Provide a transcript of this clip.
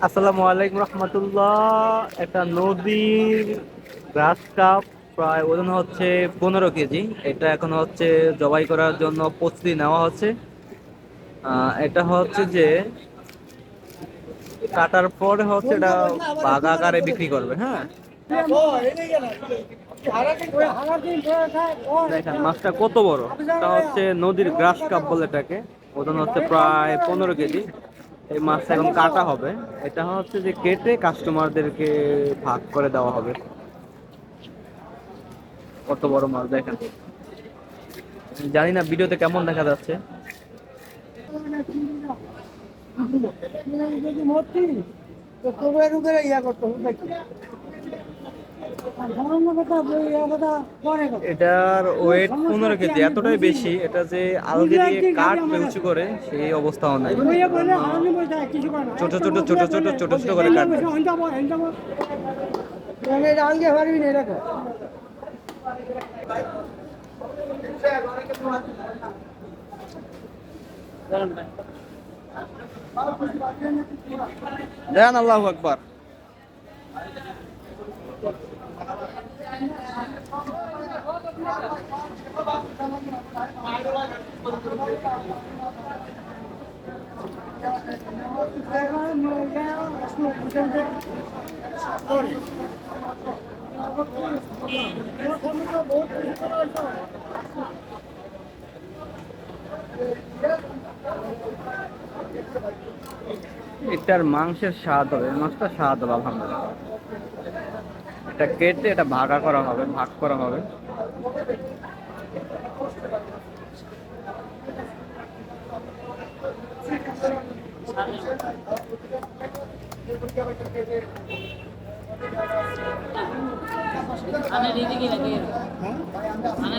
আসসালামু আলাইকুম রহমতুল্লাহ। একটা নদীর গ্রাস কাপ, প্রায় ওজন হচ্ছে 15 কেজি। এটা এখন হচ্ছে জবাই করার জন্য প্রস্তুতি নেওয়া হচ্ছে। এটা হচ্ছে যে কাটার পরে হচ্ছে এটা বাঘ আকারে বিক্রি করবে। হ্যাঁ, দেখেন মাছটা কত বড়। এটা হচ্ছে নদীর গ্রাস কাপ বলে এটাকে। ওজন হচ্ছে প্রায় 15 কেজি। এই মাছটা এখন কাটা হবে। এটা হচ্ছে যে কেটে কাস্টমারদেরকে ভাগ করে দেওয়া হবে। কত বড় মাছ দেখেন। জানি না ভিডিওতে কেমন দেখা যাচ্ছে। এটার ওয়েট 15 কেজি, এতটাই বেশি। এটা যে আলগে দিয়ে কাটবে উঁচু করে সেই অবস্থাও নাই। ছোট ছোট ছোট ছোট ছোট ছোট করে কাটবে। দেন আল্লাহু আকবার। এটার মাংসের স্বাদ হবে, মাছটা স্বাদ হবে আলহামদুলিল্লাহ। এটা কেটে এটা ভাগা করা হবে, ভাগ করা হবে। আনে দিদি কি লাগে আনে